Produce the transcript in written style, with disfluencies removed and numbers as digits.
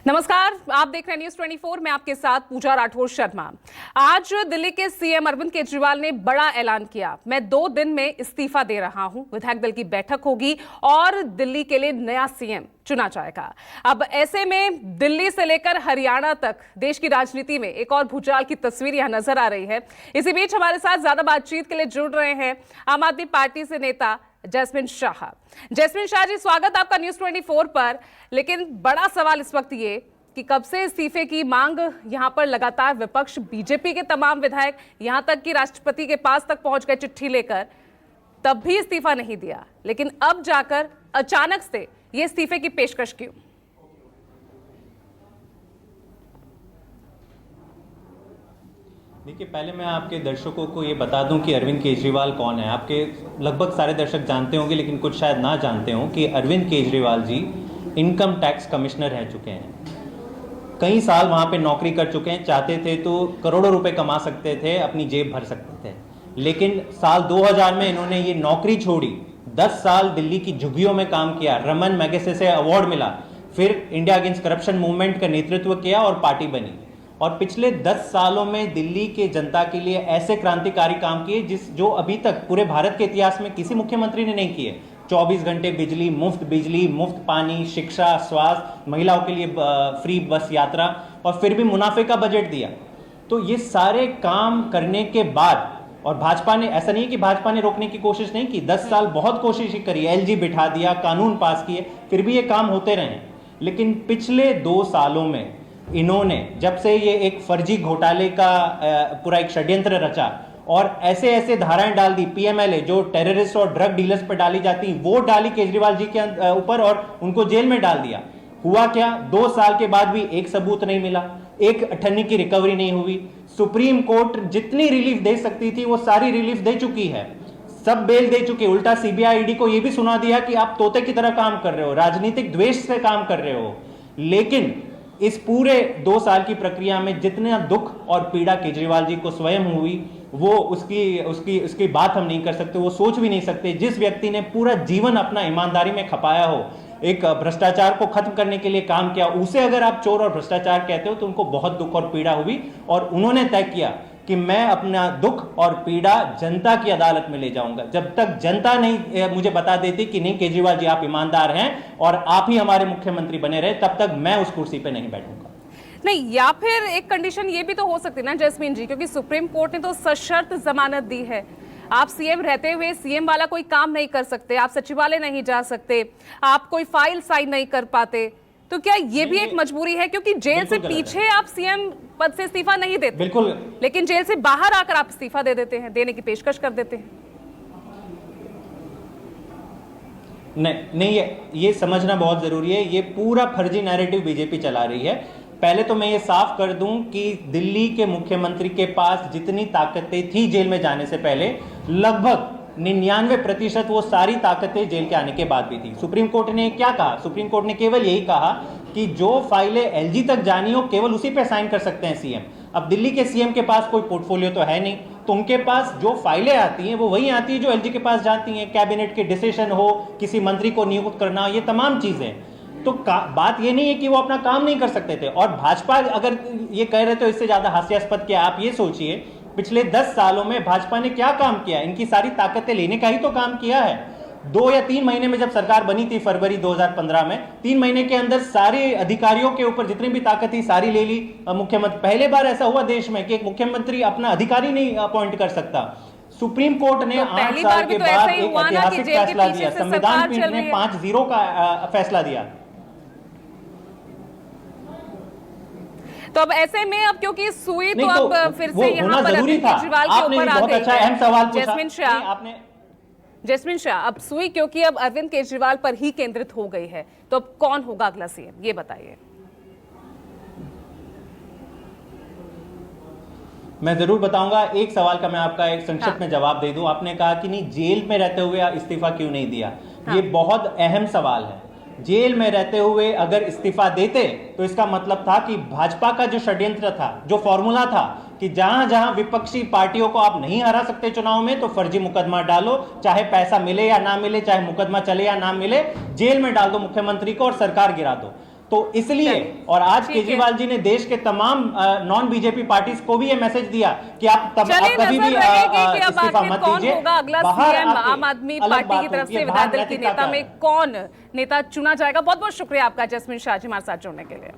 नमस्कार, आप देख रहे हैं न्यूज 24। मैं आपके साथ पूजा राठौर शर्मा। आज दिल्ली के सीएम अरविंद केजरीवाल ने बड़ा ऐलान किया। मैं 2 दिन में इस्तीफा दे रहा हूं। विधायक दल की बैठक होगी और दिल्ली के लिए नया सीएम चुना जाएगा। अब ऐसे में दिल्ली से लेकर हरियाणा तक देश की राजनीति में एक और भूचाल की तस्वीर यहां नजर आ रही है। इसी बीच हमारे साथ ज्यादा बातचीत के लिए जुड़ रहे हैं आम आदमी पार्टी से नेता जैस्मिन शाह। जैस्मिन शाह जी, स्वागत आपका न्यूज 24 पर। लेकिन बड़ा सवाल इस वक्त ये कि कब से इस्तीफे की मांग यहां पर लगातार विपक्ष बीजेपी के तमाम विधायक यहां तक कि राष्ट्रपति के पास तक पहुंच गए चिट्ठी लेकर, तब भी इस्तीफा नहीं दिया। लेकिन अब जाकर अचानक से ये इस्तीफे की पेशकश क्यों? देखिए, पहले मैं आपके दर्शकों को ये बता दूं कि अरविंद केजरीवाल कौन है। आपके लगभग सारे दर्शक जानते होंगे, लेकिन कुछ शायद ना जानते हों कि Arvind Kejriwal ji income tax commissioner रह चुके हैं। कई साल वहाँ पे नौकरी कर चुके हैं। चाहते थे तो करोड़ों रुपए कमा सकते थे, अपनी जेब भर सकते थे। लेकिन साल 2000 में इन्होंने ये नौकरी छोड़ी, 10 साल दिल्ली की झुग्गियों में काम किया, रमन मैगसेसे अवार्ड मिला, फिर इंडिया अगेंस्ट करप्शन मूवमेंट का नेतृत्व किया और पार्टी बनी। और पिछले 10 सालों में दिल्ली के जनता के लिए ऐसे क्रांतिकारी काम किए जो अभी तक पूरे भारत के इतिहास में किसी मुख्यमंत्री ने नहीं किए। 24 घंटे बिजली, मुफ्त पानी, शिक्षा, स्वास्थ्य, महिलाओं के लिए फ्री बस यात्रा, और फिर भी मुनाफे का बजट दिया। तो ये सारे काम करने के बाद, और भाजपा ने, ऐसा नहीं है कि भाजपा ने रोकने की कोशिश नहीं की, 10 साल बहुत कोशिश करी, एलजी बिठा दिया, कानून पास किए, फिर भी ये काम होते रहे। लेकिन पिछले 2 सालों में इन्होंने, जब से ये एक फर्जी घोटाले का पूरा एक षड्यंत्र रचा और ऐसे ऐसे धाराएं डाल दी, पीएमएलए जो टेररिस्ट और ड्रग डीलर्स पर डाली जाती, वो डाली केजरीवाल जी के ऊपर और उनको जेल में डाल दिया। हुआ क्या, 2 साल के बाद भी एक सबूत नहीं मिला, एक अठन्नी की रिकवरी नहीं हुई। सुप्रीम कोर्ट जितनी रिलीफ दे सकती थी वो सारी रिलीफ दे चुकी है, सब बेल दे चुकी। उल्टा सीबीआई ईडी को यह भी सुना दिया कि आप तोते की तरह काम कर रहे हो, राजनीतिक द्वेष से काम कर रहे हो। लेकिन इस पूरे 2 साल की प्रक्रिया में जितना दुख और पीड़ा केजरीवाल जी को स्वयं हुई, वो उसकी बात हम नहीं कर सकते, वो सोच भी नहीं सकते। जिस व्यक्ति ने पूरा जीवन अपना ईमानदारी में खपाया हो, एक भ्रष्टाचार को खत्म करने के लिए काम किया, उसे अगर आप चोर और भ्रष्टाचार कहते हो तो उनको बहुत दुख और पीड़ा हुई। और उन्होंने तय किया कि मैं अपना दुख और पीड़ा जनता की अदालत में ले जाऊंगा। जब तक जनता नहीं मुझे बता देती कि नहीं केजरीवाल जी आप ईमानदार हैं और आप ही हमारे मुख्यमंत्री बने रहे, तब तक मैं उस कुर्सी पे नहीं बैठूंगा। नहीं, या फिर एक कंडीशन ये भी तो हो सकती है ना जैस्मिन जी, क्योंकि सुप्रीम कोर्ट ने तो सशर्त जमानत दी है। आप सीएम रहते हुए सीएम वाला कोई काम नहीं कर सकते, आप सचिवालय नहीं जा सकते, आप कोई फाइल साइन नहीं कर पाते। तो क्या ये भी एक मजबूरी है? क्योंकि जेल से पीछे आप सीएम पद से इस्तीफा नहीं देते, बिल्कुल, लेकिन जेल से बाहर आकर आप इस्तीफा दे देते हैं, देने की पेशकश कर देते हैं। नहीं, ये समझना बहुत जरूरी है। ये पूरा फर्जी नैरेटिव बीजेपी चला रही है। पहले तो मैं ये साफ कर दूं कि दिल्ली के मुख्यमंत्री के पास जितनी ताकतें थी जेल में जाने से पहले, लगभग 99% वो सारी ताकतें जेल के आने के बाद भी थी। सुप्रीम कोर्ट ने क्या कहा? सुप्रीम कोर्ट ने केवल यही कहा कि जो फाइलें एलजी तक जानी हो केवल उसी पे साइन कर सकते हैं सीएम। अब दिल्ली के सीएम के पास कोई पोर्टफोलियो तो है नहीं, तो उनके पास जो फाइलें आती हैं वो वही आती है जो एलजी के पास जाती हैं। कैबिनेट के डिसीजन हो, किसी मंत्री को नियुक्त करना, ये तमाम चीजें। तो बात ये नहीं है कि वो अपना काम नहीं कर सकते थे। और भाजपा अगर ये कह रहे तो इससे ज्यादा हास्यास्पद क्या? आप ये सोचिए, पिछले 10 सालों में भाजपा ने क्या काम किया? इनकी सारी ताकतें लेने का ही तो काम किया है। 2 या 3 महीने में जब सरकार बनी थी फरवरी 2015 में, 3 महीने के अंदर सारे अधिकारियों के ऊपर जितनी भी ताकत थी सारी ले ली मुख्यमंत्री। पहले बार ऐसा हुआ देश में कि एक मुख्यमंत्री अपना अधिकारी नहीं अपॉइंट कर सकता। सुप्रीम कोर्ट ने 8 साल के बाद एक ऐतिहासिक फैसला दिया, संविधान पीठ ने 5-0 का फैसला दिया। तो अब ऐसे में, अब क्योंकि सुई तो अब फिर से यहाँ पर अरविंद केजरीवाल के ऊपर आ गई है। जैस्मिन शाह, अब सुई क्योंकि अब अरविंद केजरीवाल पर ही केंद्रित हो गई है, तो अब कौन होगा अगला सीएम, ये बताइए। मैं जरूर बताऊंगा। एक सवाल का मैं आपका एक संक्षिप्त में जवाब दे दूं। आपने कहा कि नहीं जेल में रहते हुए इस्तीफा क्यों नहीं दिया? ये बहुत अहम सवाल है। जेल में रहते हुए अगर इस्तीफा देते तो इसका मतलब था कि भाजपा का जो षड्यंत्र था, जो फॉर्मूला था कि जहां जहां विपक्षी पार्टियों को आप नहीं हरा सकते चुनाव में, तो फर्जी मुकदमा डालो, चाहे पैसा मिले या ना मिले, चाहे मुकदमा चले या ना मिले, जेल में डाल दो मुख्यमंत्री को और सरकार गिरा दो। तो इसलिए चलिए, और आज ठीक है। केजरीवाल जी ने देश के तमाम नॉन बीजेपी पार्टीज को भी ये मैसेज दिया कि आप चलिए कभी भी नजर रहेगी कि अब इस्तीफा आखिर मत कौन दीजिए। होगा अगला बाहर सीएम आके आम आदमी अलग पार्टी बात की तरफ होगी, से बाहर विधायक दल की नैतिकता नेता क्या में है। कौन नेता चुना जाएगा। बहुत बहुत शुक्रिया आपका जसमीन शाह जी हमारे साथ जुड़ने के लिए।